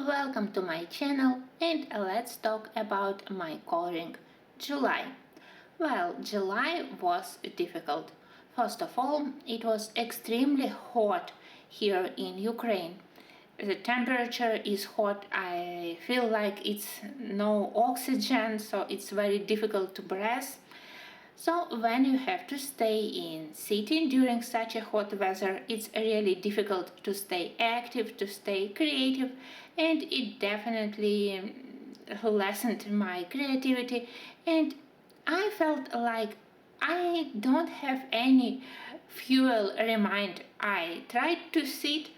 Welcome to my channel and let's talk about my coloring. July. Well, July was difficult. First of all, it was extremely hot here in Ukraine. The temperature is hot. I feel like it's no oxygen, so it's very difficult to breathe. So when you have to stay in city during such a hot weather, it's really difficult to stay active, to stay creative, and it definitely lessened my creativity, and I felt like I don't have any fuel remind. I tried to sit,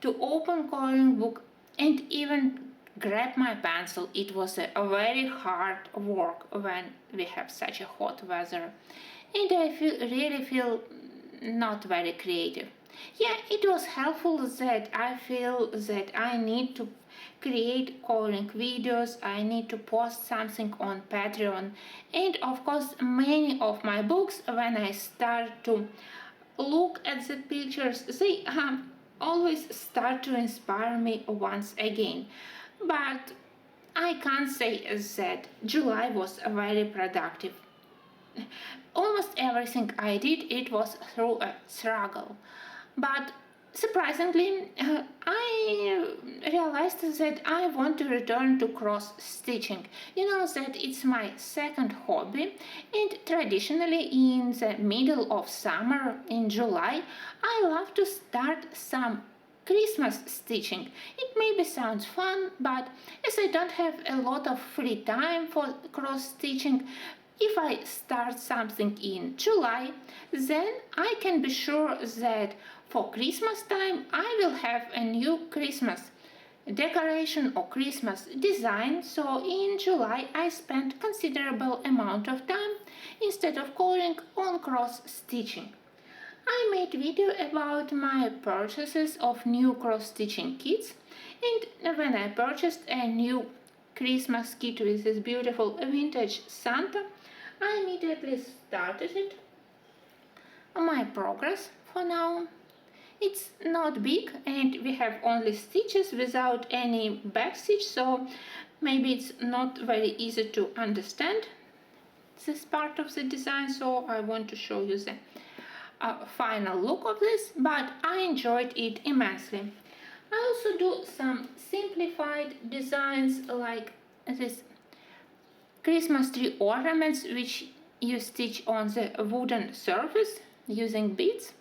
to open coloring book and even grab my pencil. It was a very hard work when we have such a hot weather, and I really feel not very creative. Yeah, it was helpful that I feel that I need to create coloring videos, I need to post something on Patreon, and of course many of my books, when I start to look at the pictures, they always start to inspire me once again. But I can't say that July was very productive. Almost everything I did, it was through a struggle. But surprisingly, I realized that I want to return to cross stitching. You know that it's my second hobby, and traditionally in the middle of summer in July, I love to start some Christmas stitching. It maybe sounds fun, but as I don't have a lot of free time for cross stitching, if I start something in July, then I can be sure that for Christmas time I will have a new Christmas decoration or Christmas design. So in July I spent considerable amount of time instead of coloring on cross stitching. I made video about my purchases of new cross-stitching kits, and when I purchased a new Christmas kit with this beautiful vintage Santa, I immediately started it. My progress for now, it's not big and we have only stitches without any backstitch, so maybe it's not very easy to understand this part of the design, so I want to show you the final look of this, but I enjoyed it immensely. I also do some simplified designs like this Christmas tree ornaments, which you stitch on the wooden surface using beads.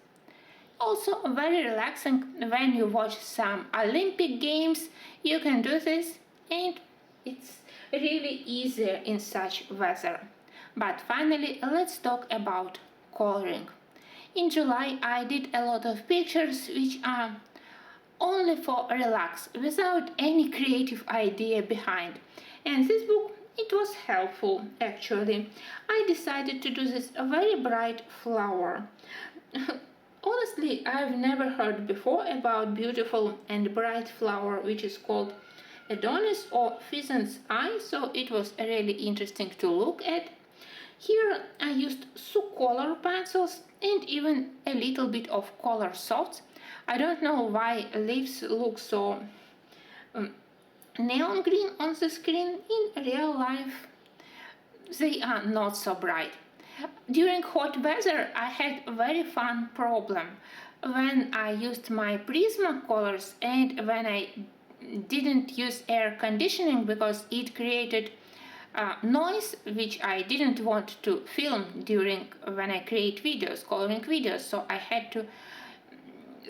Also very relaxing when you watch some Olympic games. You can do this, and it's really easier in such weather. But finally, let's talk about coloring. In July I did a lot of pictures which are only for relax, without any creative idea behind. And this book, it was helpful actually. I decided to do this very bright flower. Honestly, I've never heard before about beautiful and bright flower which is called Adonis or pheasant's eye, so it was really interesting to look at. Here I used color pencils and even a little bit of color softs. I don't know why leaves look so neon green on the screen. In real life they are not so bright. During hot weather I had a very fun problem when I used my Prismacolors and when I didn't use air conditioning because it created noise which I didn't want to film during when I create videos, coloring videos, so I had to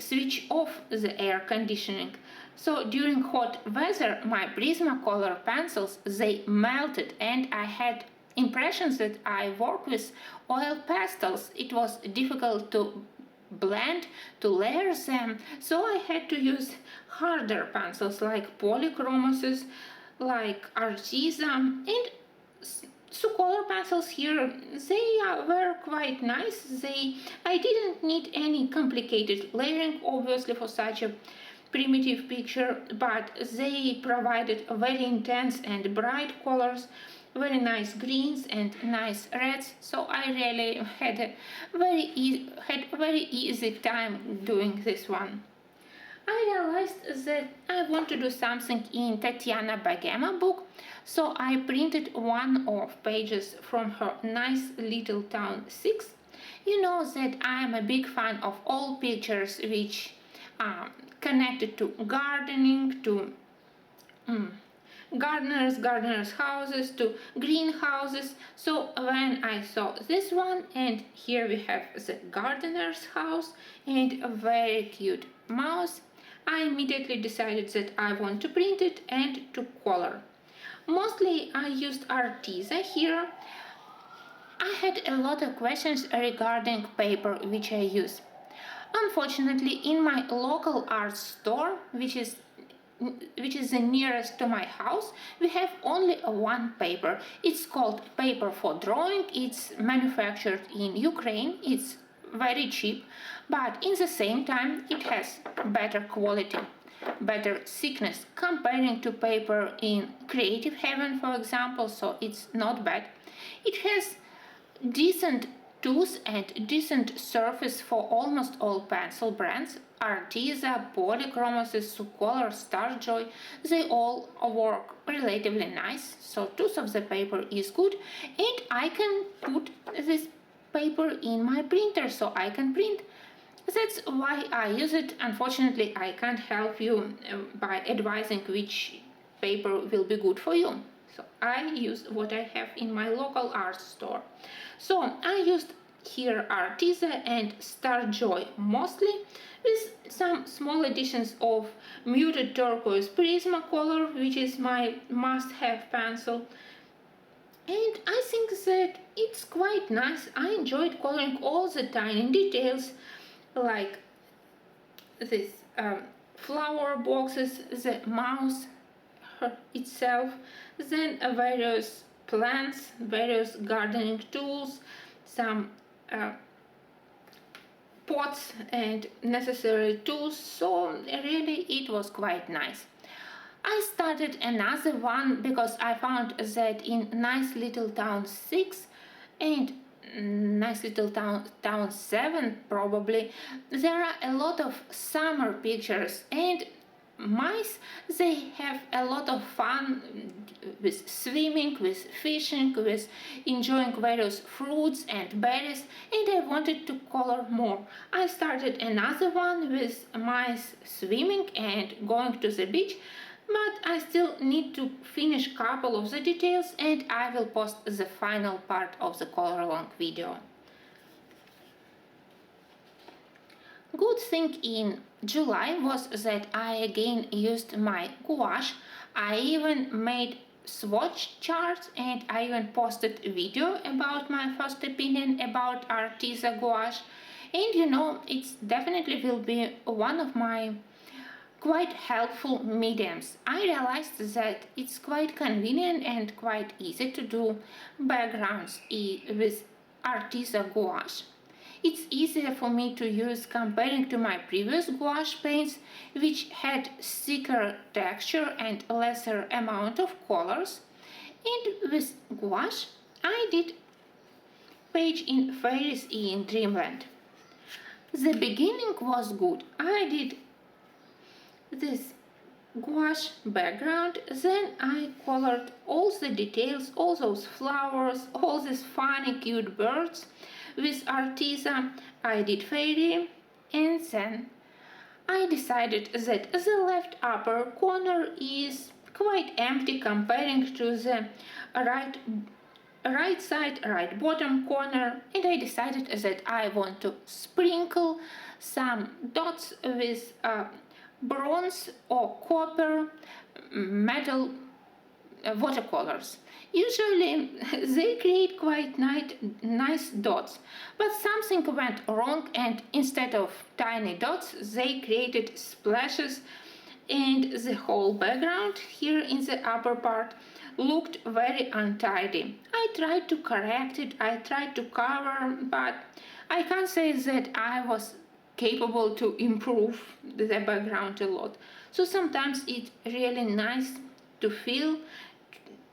switch off the air conditioning. So during hot weather my Prismacolor pencils, they melted and I had impressions that I work with oil pastels. It was difficult to blend, to layer them, so I had to use harder pencils like polychromoses, like Artisan, and color pencils here, they were quite nice. I didn't need any complicated layering obviously for such a primitive picture, but they provided very intense and bright colors, very nice greens and nice reds, so I really had a very easy time doing this one. I realized that I want to do something in Tatiana Bagema book, so I printed one of pages from her Nice Little Town 6. You know that I am a big fan of all pictures which are connected to gardening, to gardeners houses, to greenhouses. So when I saw this one, and here we have the gardener's house and a very cute mouse, I immediately decided that I want to print it and to color. Mostly I used Arteza here. I had a lot of questions regarding paper which I use. Unfortunately, in my local art store, which is the nearest to my house, we have only one paper. It's called paper for drawing. It's manufactured in Ukraine. It's very cheap, but in the same time it has better quality, better thickness comparing to paper in Creative Haven, for example, so it's not bad. It has decent tools and decent surface for almost all pencil brands. Arteza, Polychromasis, Sucolor, Starjoy, they all work relatively nice, so tooth of the paper is good, and I can put this paper in my printer so I can print. That's why I use it. Unfortunately, I can't help you by advising which paper will be good for you. So I use what I have in my local art store. So I used here Arteza and Starjoy mostly, with some small additions of muted turquoise Prismacolor, which is my must-have pencil. And I think that it's quite nice. I enjoyed coloring all the tiny details, like this flower boxes, the mouse itself, then various plants, various gardening tools, some pots and necessary tools, so really it was quite nice. I started another one because I found that in Nice Little Town 6 and Nice Little Town 7 probably, there are a lot of summer pictures, and mice, they have a lot of fun with swimming, with fishing, with enjoying various fruits and berries, and I wanted to color more. I started another one with mice swimming and going to the beach, but I still need to finish a couple of the details, and I will post the final part of the color along video. Good thing in July was that I again used my gouache. I even made swatch charts, and I even posted a video about my first opinion about Arteza gouache, and you know, it definitely will be one of my quite helpful mediums. I realized that it's quite convenient and quite easy to do backgrounds with Arteza gouache. It's easier for me to use comparing to my previous gouache paints, which had thicker texture and lesser amount of colors. And with gouache, I did page in Fairies in Dreamland. The beginning was good. I did this gouache background, then I colored all the details, all those flowers, all these funny cute birds with Arteza. I did fairy, and then I decided that the left upper corner is quite empty comparing to the right side, right bottom corner, and I decided that I want to sprinkle some dots with bronze or copper metal watercolors. Usually they create quite nice dots, but something went wrong, and instead of tiny dots they created splashes, and the whole background here in the upper part looked very untidy. I tried to correct it, I tried to cover, but I can't say that I was capable to improve the background a lot. So sometimes it's really nice to feel,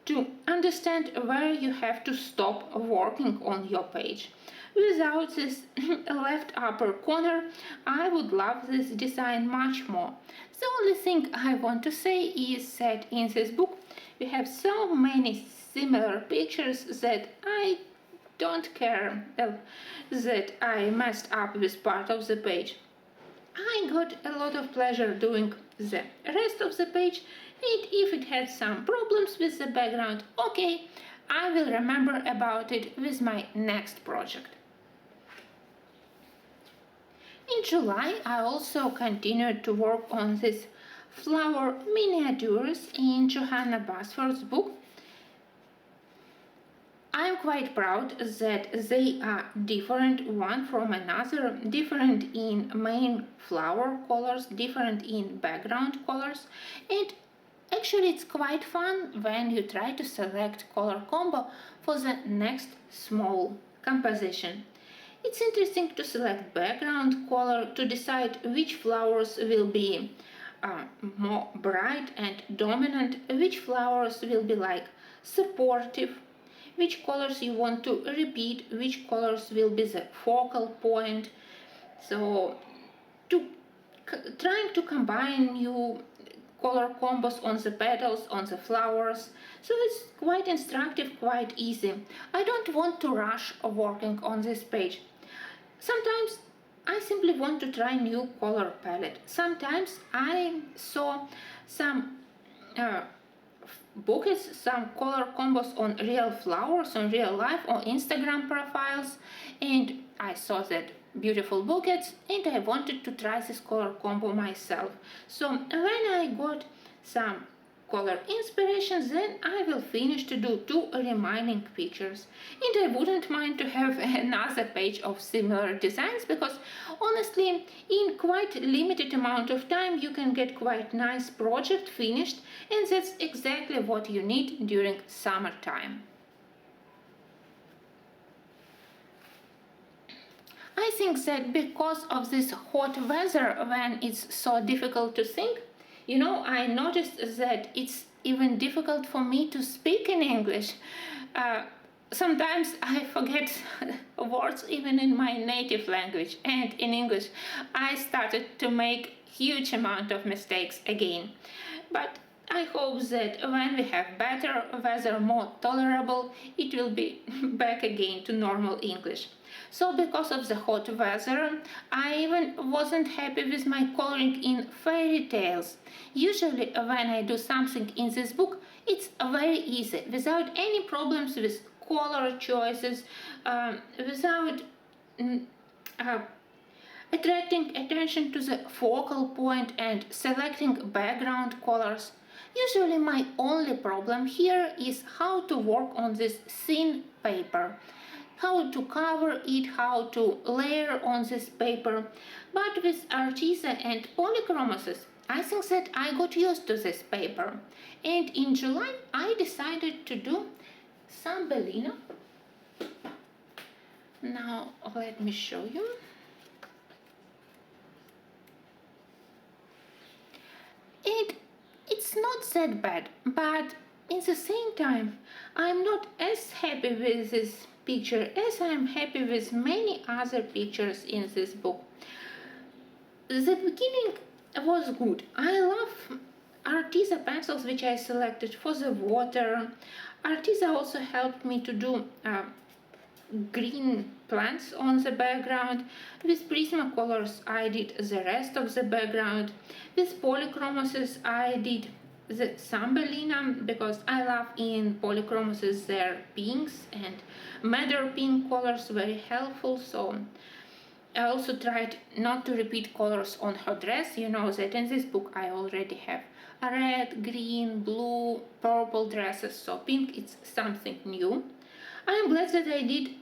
to understand where you have to stop working on your page. Without this left upper corner, I would love this design much more. The only thing I want to say is that in this book we have so many similar pictures that I don't care that I messed up with part of the page. I got a lot of pleasure doing the rest of the page, and if it had some problems with the background, okay, I will remember about it with my next project. In July, I also continued to work on these flower miniatures in Johanna Basford's book. I'm quite proud that they are different one from another, different in main flower colors, different in background colors, and actually it's quite fun when you try to select color combo for the next small composition. It's interesting to select background color to decide which flowers will be more bright and dominant, which flowers will be like supportive, which colors you want to repeat, which colors will be the focal point. So trying to combine new color combos on the petals, on the flowers. So it's quite instructive, quite easy. I don't want to rush working on this page. Sometimes I simply want to try new color palette. Sometimes I saw some bouquets, some color combos on real flowers, on real life, on Instagram profiles, and I saw that beautiful bouquets and I wanted to try this color combo myself. So when I got some color inspirations, then I will finish to do 2 remaining pictures, and I wouldn't mind to have another page of similar designs, because honestly in quite limited amount of time you can get quite nice project finished, and that's exactly what you need during summertime. I think that because of this hot weather when it's so difficult to think, I noticed that it's even difficult for me to speak in English. Sometimes I forget words even in my native language, and in English I started to make huge amount of mistakes again. But I hope that when we have better weather, more tolerable, it will be back again to normal English. So because of the hot weather, I even wasn't happy with my coloring in fairy tales. Usually when I do something in this book, it's very easy, without any problems with color choices, without attracting attention to the focal point and selecting background colors. Usually my only problem here is how to work on this thin paper, how to cover it, how to layer on this paper. But with Arteza and polychromasis, I think that I got used to this paper. And in July I decided to do some Alena. Now let me show you. It's not that bad, but in the same time I'm not as happy with this picture as I'm happy with many other pictures in this book. The beginning was good. I love Arteza pencils which I selected for the water. Arteza also helped me to do green plants on the background. With Prismacolors I did the rest of the background. With polychromasis I did the Alena, because I love in polychromasis their pinks and madder pink colors, very helpful. So I also tried not to repeat colors on her dress. You know that in this book I already have a red, green, blue, purple dresses, so pink it's something new. I am glad that I did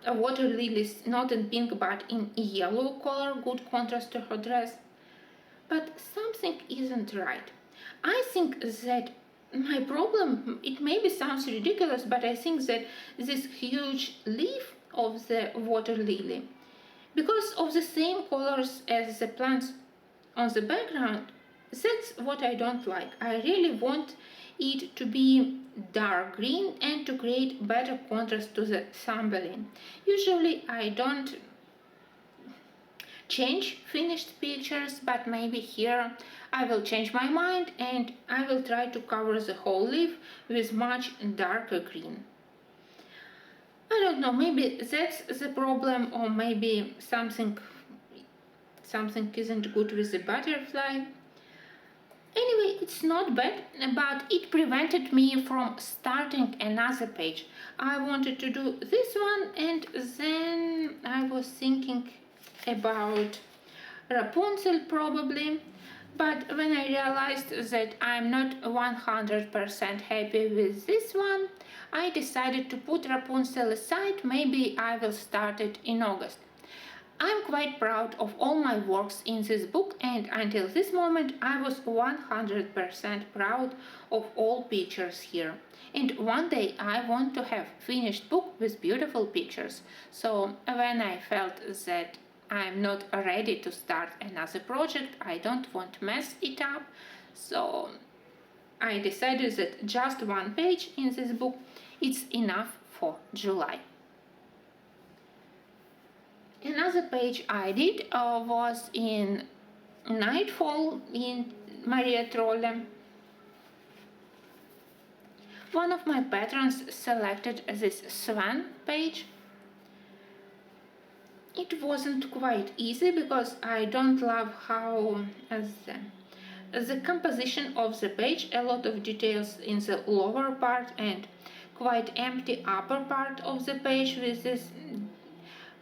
a water lilies not in pink but in yellow color, good contrast to her dress. But something isn't right. I think that my problem, it maybe sounds ridiculous, but I think that this huge leaf of the water lily, because of the same colors as the plants on the background, that's what I don't like. I really want it to be dark green and to create better contrast to the cymbeline. Usually I don't change finished pictures, but maybe here I will change my mind and I will try to cover the whole leaf with much darker green. I don't know, maybe that's the problem, or maybe something isn't good with the butterfly. Anyway, it's not bad, but it prevented me from starting another page. I wanted to do this one, and then I was thinking about Rapunzel probably. But when I realized that I'm not 100% happy with this one, I decided to put Rapunzel aside. Maybe I will start it in August. I'm quite proud of all my works in this book, and until this moment I was 100% proud of all pictures here. And one day I want to have finished book with beautiful pictures. So when I felt that I'm not ready to start another project, I don't want to mess it up, so I decided that just one page in this book is enough for July. Another page I did was in Nightfall in Maria Trolle. One of my patrons selected this swan page. It wasn't quite easy because I don't love how the composition of the page, a lot of details in the lower part and quite empty upper part of the page with this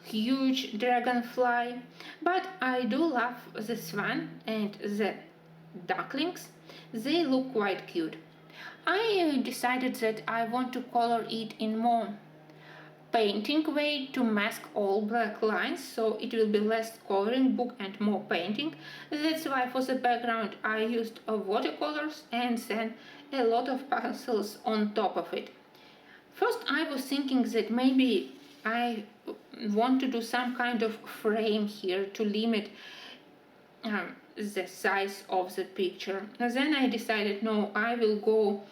huge dragonfly, but I do love the swan and the ducklings. They look quite cute. I decided that I want to color it in more painting way to mask all black lines, so it will be less coloring book and more painting. That's why for the background I used watercolors and then a lot of pencils on top of it. First I was thinking that maybe I want to do some kind of frame here to limit the size of the picture. And then I decided no, I will go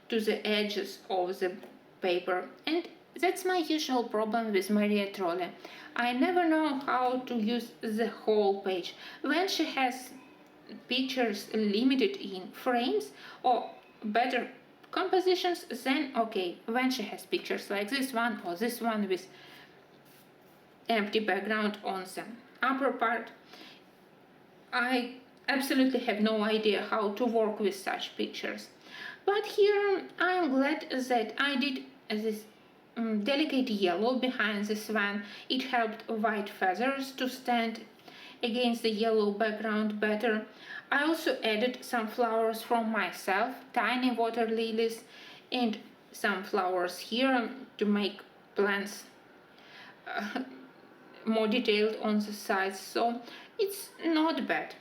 to the edges of the paper, and that's my usual problem with Maria Trolle. I never know how to use the whole page. When she has pictures limited in frames or better compositions, then okay. When she has pictures like this one or this one with empty background on the upper part, I absolutely have no idea how to work with such pictures. But here I am glad that I did this delicate yellow behind the swan. It helped white feathers to stand against the yellow background better. I also added some flowers from myself, tiny water lilies, and some flowers here to make plants more detailed on the sides, so it's not bad.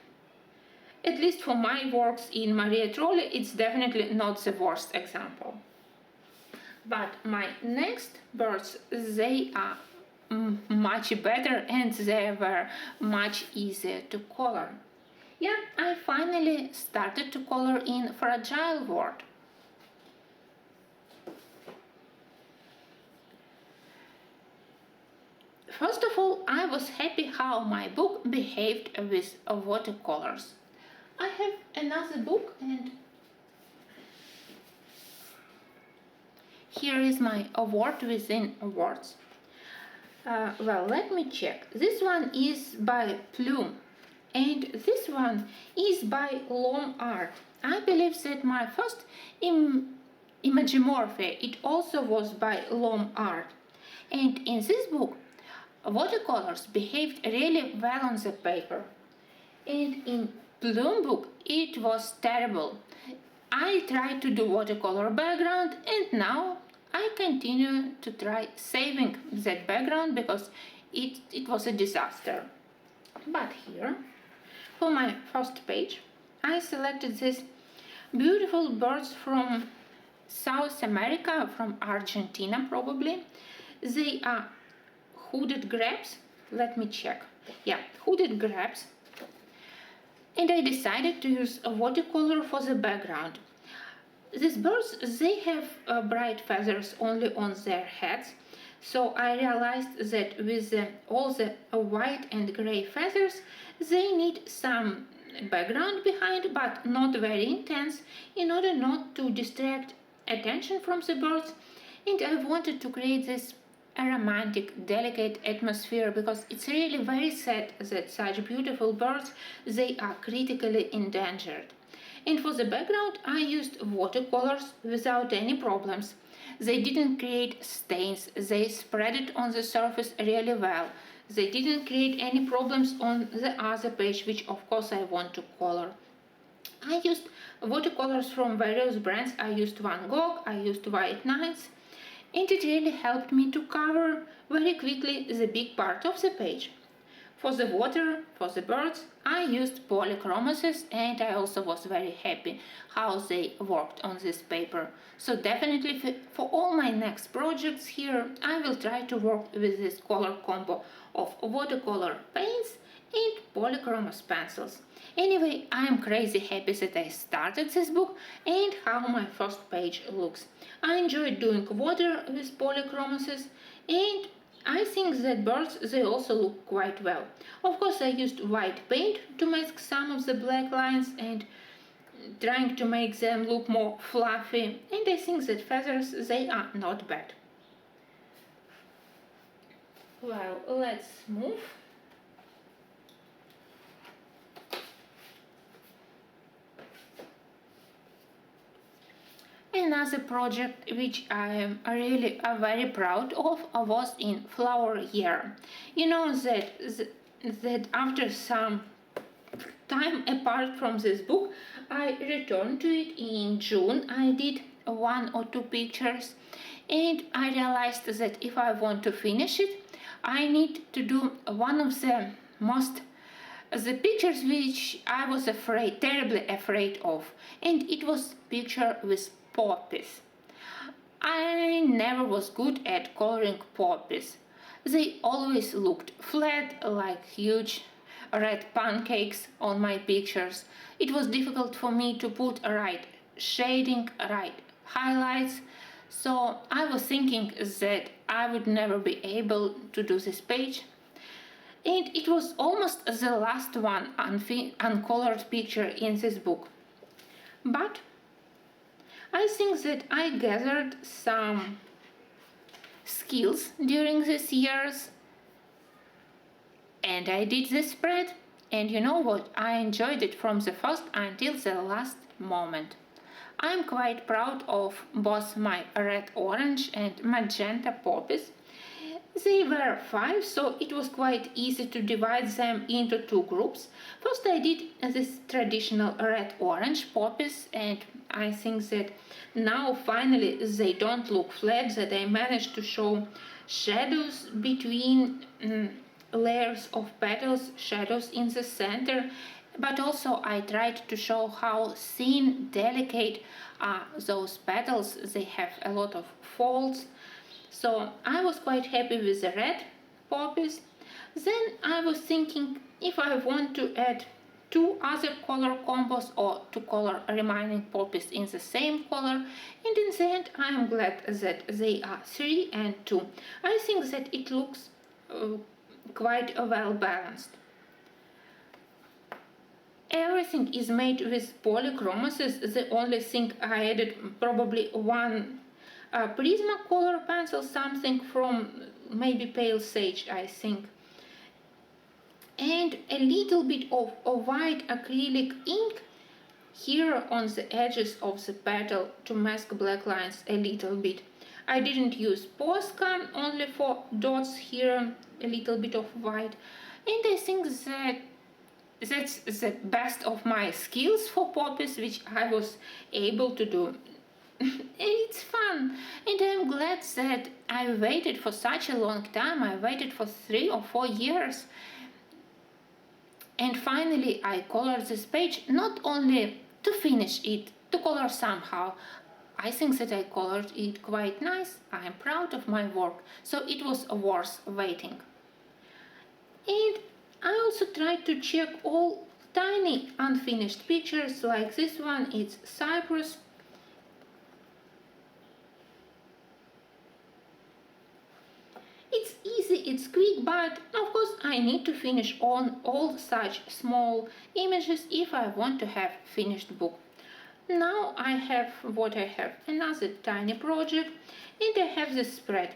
At least for my works in Maria Trolle, it's definitely not the worst example. But my next birds, they are much better and they were much easier to color. Yeah, I finally started to color in Fragile World. First of all, I was happy how my book behaved with watercolors. I have another book, and here is my award within awards. Well, let me check. This one is by Plume, and this one is by Long Art. I believe that my first Imagimorphe, it also was by Long Art. And in this book, watercolors behaved really well on the paper. And in Plume book, it was terrible. I tried to do watercolor background, and now I continue to try saving that background because it was a disaster. But here, for my first page, I selected these beautiful birds from South America, from Argentina probably. They are hooded grabs. Let me check. Yeah, hooded grabs. And I decided to use a watercolor for the background. These birds, they have bright feathers only on their heads, So I realized that with all the white and gray feathers, they need some background behind, but not very intense, in order not to distract attention from the birds. And I wanted to create this a romantic, delicate atmosphere, because it's really very sad that such beautiful birds, they are critically endangered. And for the background I used watercolors without any problems. They didn't create stains, they spread it on the surface really well. They didn't create any problems on the other page, which of course I want to color. I used watercolors from various brands. I used Van Gogh, I used White Nights, and it really helped me to cover very quickly the big part of the page. For the water, for the birds, I used polychromoses, and I also was very happy how they worked on this paper. So definitely for all my next projects here, I will try to work with this color combo of watercolor paints and polychromos pencils. Anyway, I am crazy happy that I started this book and how my first page looks. I enjoyed doing water with polychromoses, and I think that birds, they also look quite well. Of course I used white paint to mask some of the black lines and trying to make them look more fluffy, and I think that feathers, they are not bad. Well, let's move. Another project which I am really very proud of was in flower year. You know that after some time apart from this book, I returned to it in June. I did one or two pictures, and I realized that if I want to finish it, I need to do one of the pictures which I was terribly afraid of, and it was picture with poppies. I never was good at coloring poppies. They always looked flat, like huge red pancakes on my pictures. It was difficult for me to put right shading, right highlights. So I was thinking that I would never be able to do this page. And it was almost the last one uncolored picture in this book. But I think that I gathered some skills during these years, and I did this spread, and you know what, I enjoyed it from the first until the last moment. I'm quite proud of both my red, orange and magenta poppies. They were 5, so it was quite easy to divide them into 2 groups. First I did this traditional red-orange poppies, and I think that now finally they don't look flat, that I managed to show shadows between layers of petals, shadows in the center, but also I tried to show how thin, delicate are those petals. They have a lot of folds. So I was quite happy with the red poppies. Then I was thinking if I want to add 2 other color combos, or to color remaining poppies in the same color, and in the end I am glad that they are 3 and 2. I think that it looks quite well balanced. Everything is made with polychromoses. The only thing I added probably one Prismacolor pencil, something from maybe pale sage, I think, and a little bit of white acrylic ink here on the edges of the petal to mask black lines a little bit. I didn't use Posca, only for dots here, a little bit of white, and I think that that's the best of my skills for poppies which I was able to do. It's fun, and I'm glad that I waited for such a long time. I waited for 3 or 4 years, and finally I colored this page, not only to finish it, to color somehow. I think that I colored it quite nice. I am proud of my work, so it was worth waiting. And I also tried to check all tiny unfinished pictures, like this one. It's Cyprus. quick, but of course I need to finish on all such small images if I want to have finished book. Now I have another tiny project, and I have the spread.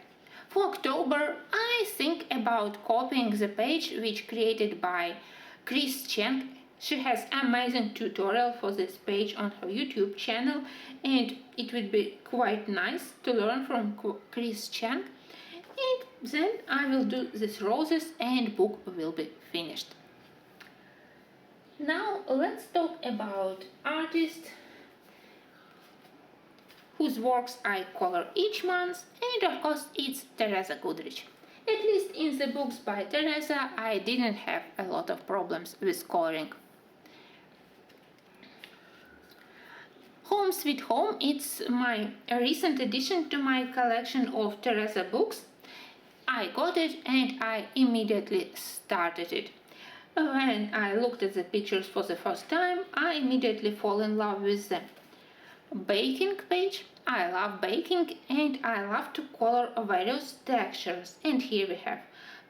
For October, I think about copying the page which created by Chris Cheng. She has amazing tutorial for this page on her YouTube channel, and it would be quite nice to learn from Chris Cheng. And then I will do these roses and book will be finished. Now let's talk about artists whose works I color each month, and of course it's Teresa Goodrich. At least in the books by Teresa I didn't have a lot of problems with coloring. Home Sweet Home, it's my recent addition to my collection of Teresa books. I got it and I immediately started it. When I looked at the pictures for the first time, I immediately fall in love with them. Baking page. I love baking and I love to color various textures. And here we have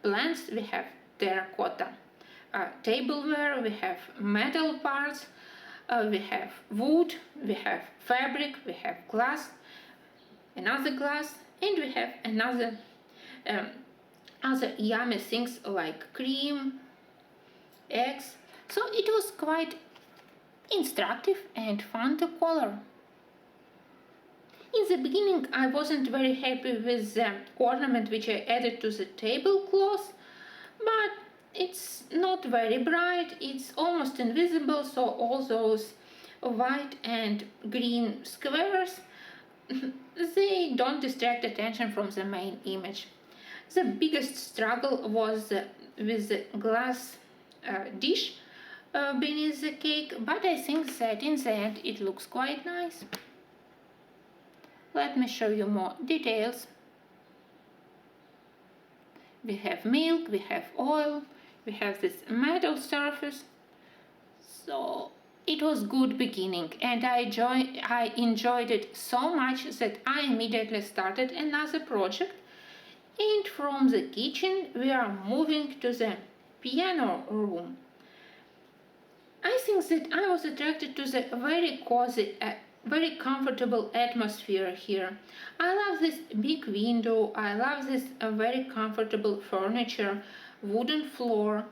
plants, we have terracotta tableware, we have metal parts, we have wood, we have fabric, we have glass, another glass, and we have another other yummy things like cream, eggs. So it was quite instructive and fun to color. In the beginning I wasn't very happy with the ornament which I added to the tablecloth, but it's not very bright, it's almost invisible, so all those white and green squares they don't distract attention from the main image. The biggest struggle was with the glass dish beneath the cake, but I think that in the end it looks quite nice. Let me show you more details. We have milk, we have oil, we have this metal surface. So it was good beginning and I enjoyed it so much that I immediately started another project. And from the kitchen we are moving to the piano room. I think that I was attracted to the very cozy, very comfortable atmosphere here. I love this big window, I love this very comfortable furniture, wooden floor.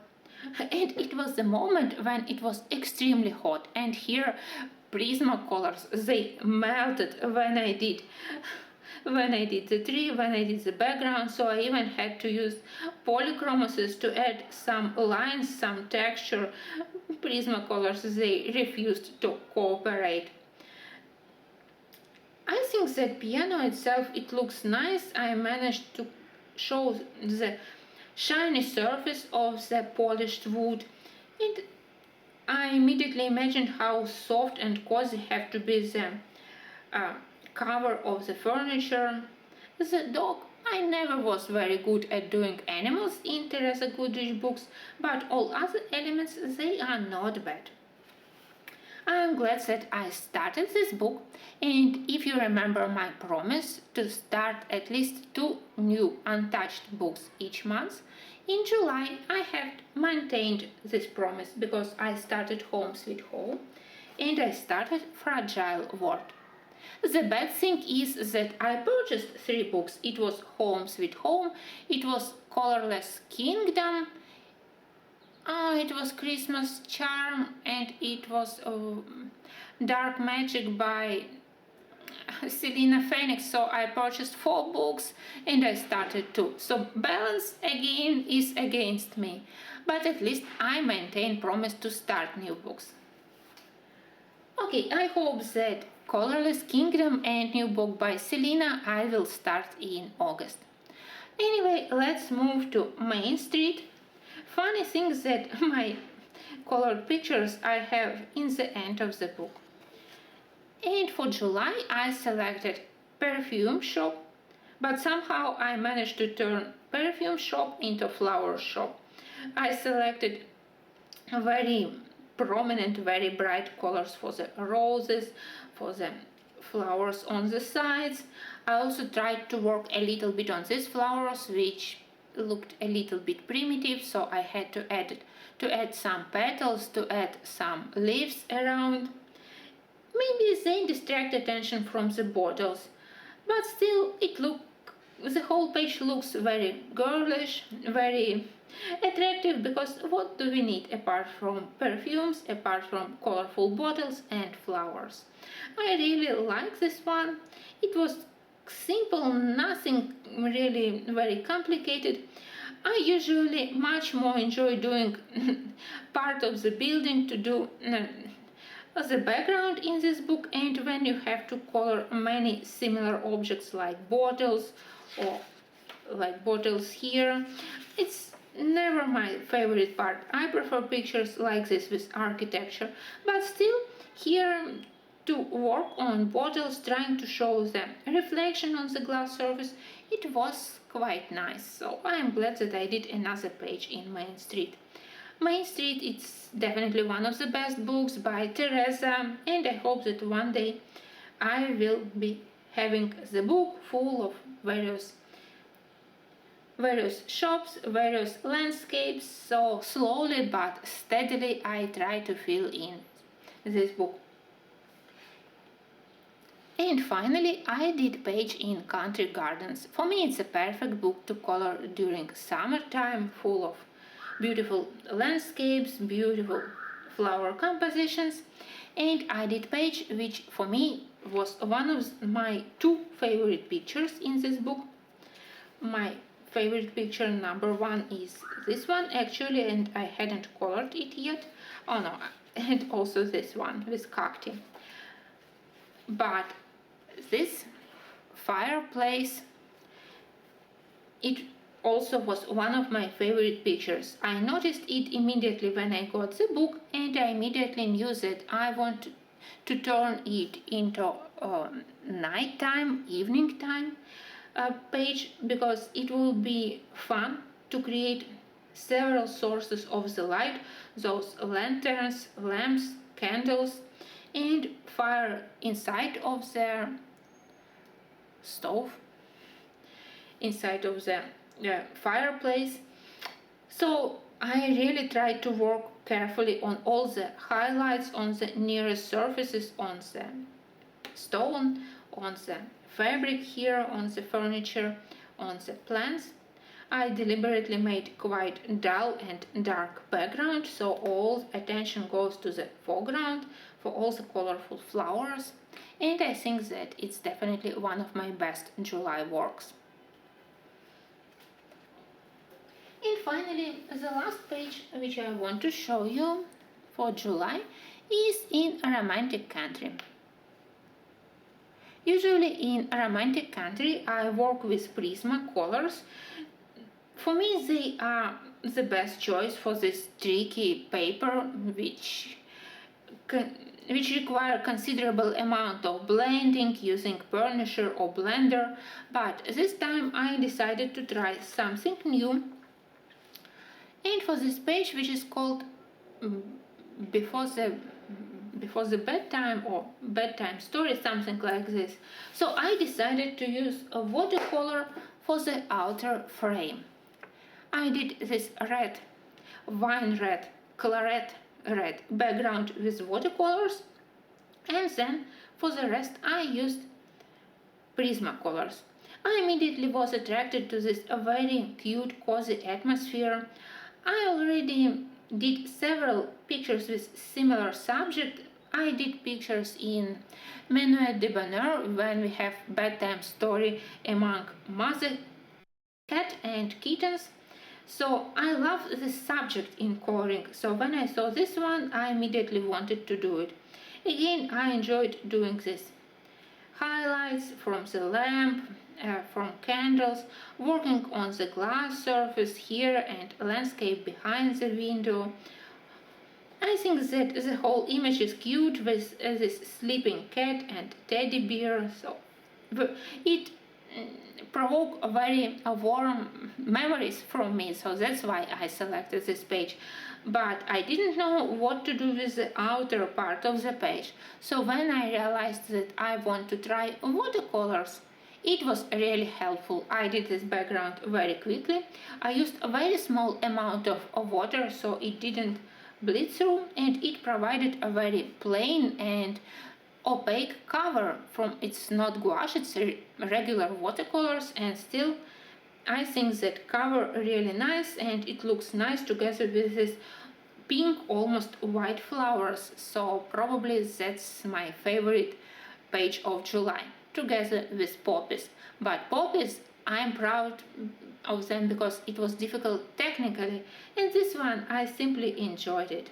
And it was the moment when it was extremely hot, and here Prismacolors, they melted when I did the tree, when I did the background, so I even had to use polychromasis to add some lines, some texture. Prismacolors, they refused to cooperate. I think that piano itself, it looks nice. I managed to show the shiny surface of the polished wood, and I immediately imagined how soft and cozy have to be the cover of the furniture. The dog, I never was very good at doing animals in Teresa Goodrich books, but all other elements, they are not bad. I am glad that I started this book, and if you remember my promise to start at least 2 new untouched books each month, in July I have maintained this promise because I started Home Sweet Home and I started Fragile World. The bad thing is that I purchased 3 books. It was Home Sweet Home, it was Colorless Kingdom, it was Christmas Charm, and it was Dark Magic by Selena Phoenix. So I purchased 4 books and I started 2. So balance again is against me. But at least I maintain promise to start new books. Okay, I hope that Colorless Kingdom and new book by Selena I will start in August. Anyway, let's move to Main Street. Funny thing that my colored pictures I have in the end of the book. And for July I selected perfume shop, but somehow I managed to turn perfume shop into flower shop. I selected very prominent, very bright colors for the roses, for the flowers on the sides. I also tried to work a little bit on these flowers which looked a little bit primitive, so I had to add some petals, to add some leaves around. Maybe they distract attention from the bottles, but still the whole page looks very girlish, very attractive, because what do we need apart from perfumes, apart from colorful bottles and flowers? I really like this one. It was simple, nothing really very complicated. I usually much more enjoy doing part of the building to do the background in this book, and when you have to color many similar objects like bottles or like bottles here, it's never my favorite part. I prefer pictures like this with architecture, but still here to work on bottles, trying to show the reflection on the glass surface, it was quite nice. So I'm glad that I did another page in Main Street. Main Street, it's definitely one of the best books by Teresa, and I hope that one day I will be having the book full of various shops, various landscapes. So slowly but steadily I try to fill in this book. And finally, I did page in Country Gardens. For me, it's a perfect book to color during summertime, full of beautiful landscapes, beautiful flower compositions. And I did page which for me was one of my two favorite pictures in this book. My favorite picture number one is this one actually, and I hadn't colored it yet. Oh no, and also this one with cacti. But this fireplace, it also was one of my favorite pictures. I noticed it immediately when I got the book, and I immediately knew that I want to turn it into nighttime, evening time page, because it will be fun to create several sources of the light, those lanterns, lamps, candles, and fire inside of the stove, inside of the fireplace. So I really tried to work carefully on all the highlights, on the nearest surfaces, on the stone, on the fabric here, on the furniture, on the plants. I deliberately made quite dull and dark background, so all attention goes to the foreground for all the colorful flowers, and I think that it's definitely one of my best July works. And finally, the last page which I want to show you for July is in a romantic country. Usually in a romantic country I work with Prismacolors. For me they are the best choice for this tricky paper which require considerable amount of blending using burnisher or blender, but this time I decided to try something new. And for this page, which is called before the bedtime or bedtime story, something like this, so I decided to use a watercolor for the outer frame. I did this red, wine red, claret red background with watercolors, and then for the rest I used Prismacolors. I immediately was attracted to this very cute, cozy atmosphere. I already did several pictures with similar subject. I did pictures in Menuet de Bonheur when we have bedtime story among mother cat and kittens. So I love this subject in coloring. So when I saw this one, I immediately wanted to do it. Again, I enjoyed doing this. Highlights from the lamp, from candles, working on the glass surface here and landscape behind the window. I think that the whole image is cute with this sleeping cat and teddy bear. So it provoked very warm memories from me. So that's why I selected this page. But I didn't know what to do with the outer part of the page. So when I realized that I want to try watercolors It was really helpful. I did this background very quickly. I used a very small amount of water so it didn't bleed through, and it provided a very plain and opaque cover. From it's not gouache, it's regular watercolors, and still I think that cover really nice, and it looks nice together with this pink, almost white flowers. So probably that's my favorite page of July, together with Poppies. But Poppies, I'm proud of them because it was difficult technically, and this one I simply enjoyed it.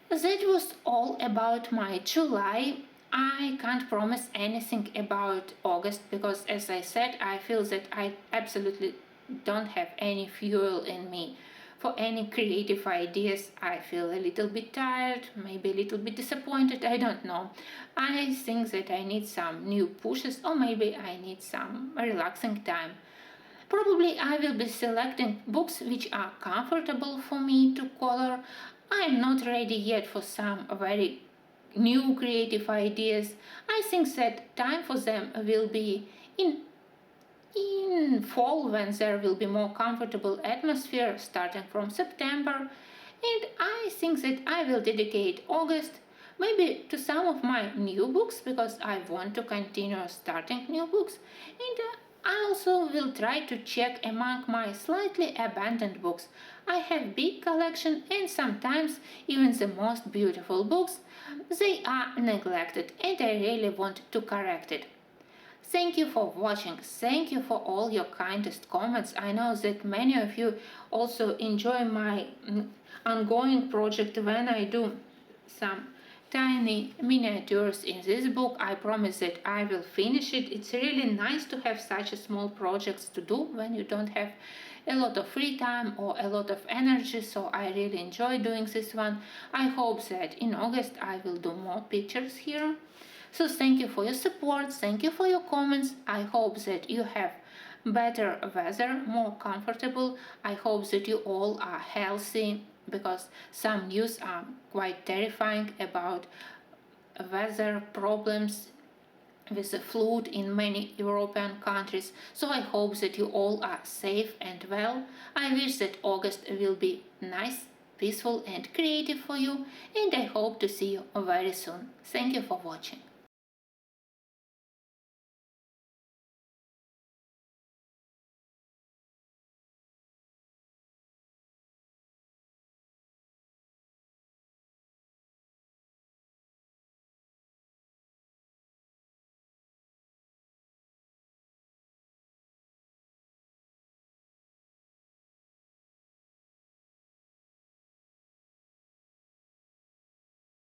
That was all about my July. I can't promise anything about August because, as I said, I feel that I absolutely don't have any fuel in me for any creative ideas. I feel a little bit tired, maybe a little bit disappointed, I don't know. I think that I need some new pushes, or maybe I need some relaxing time. Probably I will be selecting books which are comfortable for me to color. I am not ready yet for some very new creative ideas. I think that time for them will be in fall, when there will be more comfortable atmosphere starting from September. And I think that I will dedicate August maybe to some of my new books because I want to continue starting new books. And I also will try to check among my slightly abandoned books. I have big collection, and sometimes even the most beautiful books, they are neglected, and I really want to correct it. Thank you for watching. Thank you for all your kindest comments. I know that many of you also enjoy my ongoing project when I do some tiny miniatures in this book. I promise that I will finish it. It's really nice to have such a small projects to do when you don't have a lot of free time or a lot of energy, so I really enjoy doing this one. I hope that in August I will do more pictures here. So thank you for your support, thank you for your comments. I hope that you have better weather, more comfortable. I hope that you all are healthy because some news are quite terrifying about weather problems with the flood in many European countries. So I hope that you all are safe and well. I wish that August will be nice, peaceful and creative for you, and I hope to see you very soon. Thank you for watching.